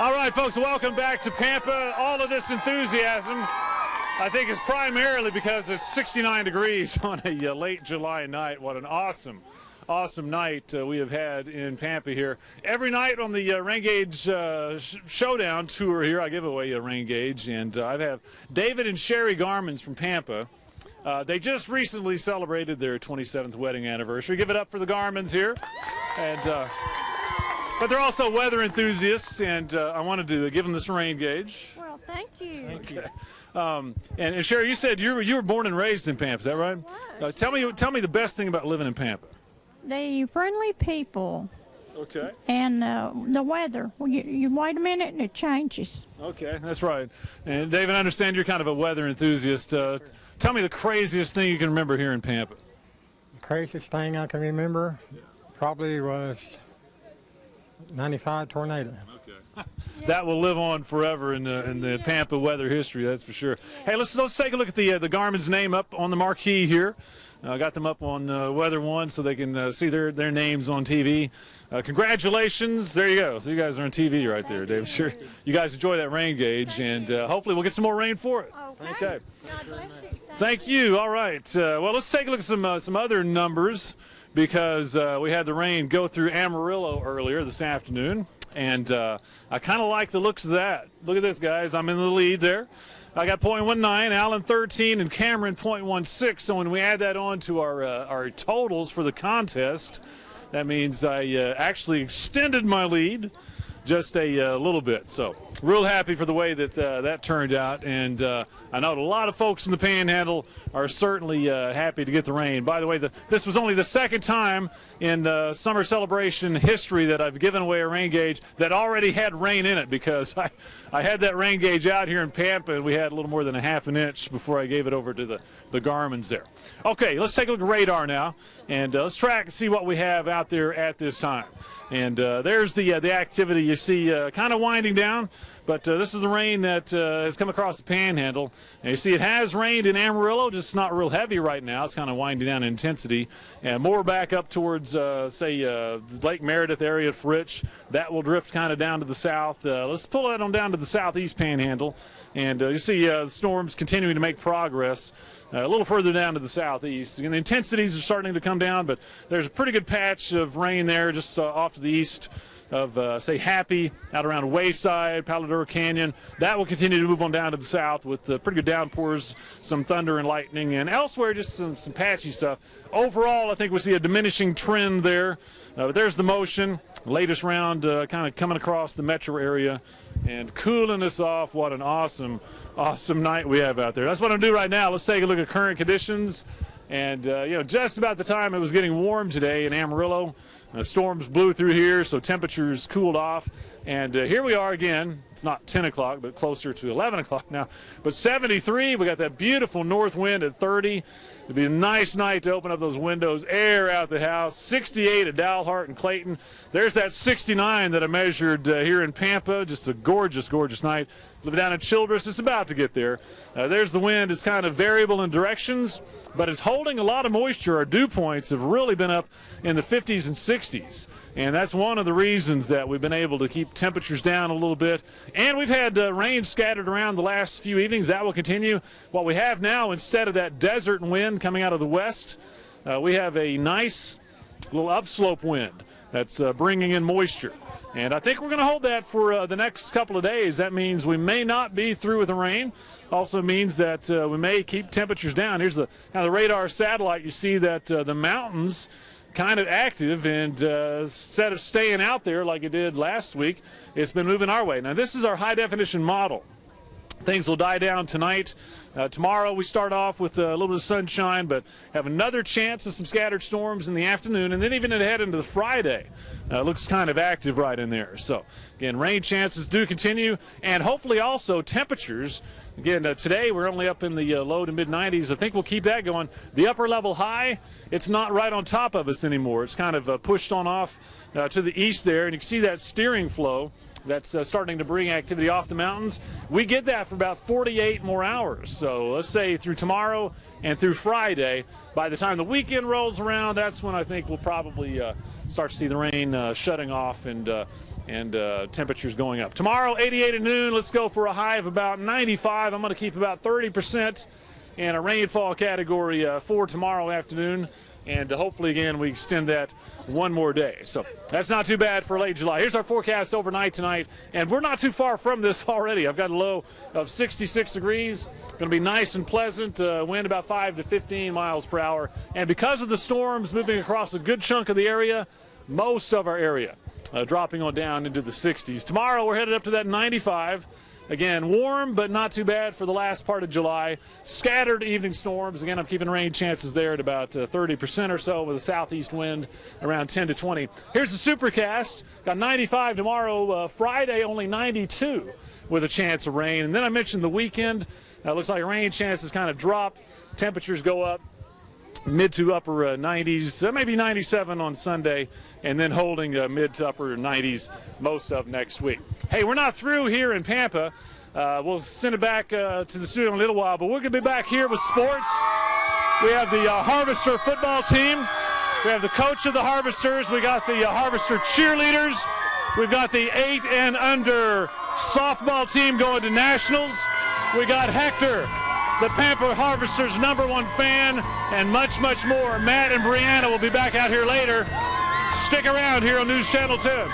All right, folks, welcome back to Pampa. All of this enthusiasm, I think, is primarily because it's 69 degrees on a late July night. What an awesome night we have had in Pampa here. Every night on the Rain Gauge Showdown tour here, I give away a rain gauge, and I have David and Sherry Garmins from Pampa. They just recently celebrated their 27th wedding anniversary. Give it up for the Garmins here. And but they're also weather enthusiasts, and I wanted to give them this rain gauge. Well, thank you. Okay. And Sherry, you said you were born and raised in Pampa, is that right? Tell me the best thing about living in Pampa. The friendly people. Okay. And the weather. Well, you wait a minute and it changes. Okay, that's right. And David, I understand you're kind of a weather enthusiast. Tell me the craziest thing you can remember here in Pampa. The craziest thing I can remember probably was 95 tornado. Okay. That will live on forever in the Pampa weather history, that's for sure. Hey, let's take a look at the Garmin's name up on the marquee here. I got them up on Weather One so they can see their names on TV. Congratulations. There you go. So you guys are on TV right there, David. Sure. You guys enjoy that rain gauge, and hopefully we'll get some more rain for it. Okay. God bless you. Thank you. All right. Well, let's take a look at some other numbers, because we had the rain go through Amarillo earlier this afternoon, and I kind of like the looks of that. Look at this, guys. I'm in the lead there. I got .19, Allen 13, and Cameron .16. So when we add that on to our totals for the contest, that means I actually extended my lead just a little bit. So real happy for the way that that turned out, and I know a lot of folks in the Panhandle are certainly happy to get the rain. By the way, this was only the second time in summer celebration history that I've given away a rain gauge that already had rain in it, because I had that rain gauge out here in Pampa, and we had a little more than a half an inch before I gave it over to the Garmins there. Okay, let's take a look at radar now, and let's track and see what we have out there at this time. And there's the activity you see kind of winding down, but this is the rain that has come across the Panhandle. And you see it has rained in Amarillo, just not real heavy right now. It's kind of winding down in intensity, and more back up towards, say, Lake Meredith area of Fritch. That will drift kind of down to the south. Let's pull that on down to the southeast Panhandle, and you see the storms continuing to make progress. A little further down to the southeast. And the intensities are starting to come down, but there's a pretty good patch of rain there just off to the east of, say, Happy, out around Wayside, Paladura Canyon. That will continue to move on down to the south with pretty good downpours, some thunder and lightning, and elsewhere just some patchy stuff. Overall, I think we see a diminishing trend there. But there's the motion. Latest round kind of coming across the metro area and cooling us off. What an awesome night we have out there. That's what I'm going to do right now. Let's take a look at current conditions. And, just about the time it was getting warm today in Amarillo, storms blew through here, so temperatures cooled off. And here we are again. It's not 10 o'clock, but closer to 11 o'clock now. But 73, we got that beautiful north wind at 30. It'd be a nice night to open up those windows, air out the house. 68 at Dalhart and Clayton. There's that 69 that I measured here in Pampa. Just a gorgeous, gorgeous night. Living down in Childress, it's about to get there. There's the wind. It's kind of variable in directions, but it's holding a lot of moisture. Our dew points have really been up in the 50s and 60s, and that's one of the reasons that we've been able to keep temperatures down a little bit. And we've had rain scattered around the last few evenings. That will continue. What we have now, instead of that desert wind coming out of the west, we have a nice little upslope wind that's bringing in moisture. And I think we're going to hold that for the next couple of days. That means we may not be through with the rain. Also means that we may keep temperatures down. Here's the kind of the radar satellite. You see that the mountains kind of active, and instead of staying out there like it did last week, it's been moving our way. Now, this is our high-definition model. Things will die down tonight. Tomorrow we start off with a little bit of sunshine, but have another chance of some scattered storms in the afternoon, and then even ahead into the Friday. Looks kind of active right in there. So, again, rain chances do continue, and hopefully also temperatures. Again, today we're only up in the low to mid-90s. I think we'll keep that going. The upper level high, it's not right on top of us anymore. It's kind of pushed on off to the east there, and you can see that steering flow that's starting to bring activity off the mountains. We get that for about 48 more hours. So let's say through tomorrow and through Friday. By the time the weekend rolls around, that's when I think we'll probably start to see the rain shutting off and temperatures going up. Tomorrow, 88 at noon. Let's go for a high of about 95. I'm going to keep about 30% in a rainfall category for tomorrow afternoon. And hopefully, again, we extend that one more day. So that's not too bad for late July. Here's our forecast overnight tonight. And we're not too far from this already. I've got a low of 66 degrees. Going to be nice and pleasant. Wind about 5 to 15 miles per hour. And because of the storms moving across a good chunk of the area, most of our area dropping on down into the 60s. Tomorrow, we're headed up to that 95. Again, warm, but not too bad for the last part of July. Scattered evening storms. Again, I'm keeping rain chances there at about 30% or so with a southeast wind around 10 to 20. Here's the supercast. Got 95 tomorrow. Friday, only 92 with a chance of rain. And then I mentioned the weekend. Looks like rain chances kind of drop. Temperatures go up. Mid to upper 90s, maybe 97 on Sunday, and then holding mid to upper 90s most of next week. Hey, we're not through here in Pampa. We'll send it back to the studio in a little while, but we're going to be back here with sports. We have the Harvester football team. We have the coach of the Harvesters. We got the Harvester cheerleaders. We've got the 8 and under softball team going to nationals. We got Hector, the Pampa Harvesters' #1 fan, and much, much more. Matt and Brianna will be back out here later. Stick around here on News Channel 10.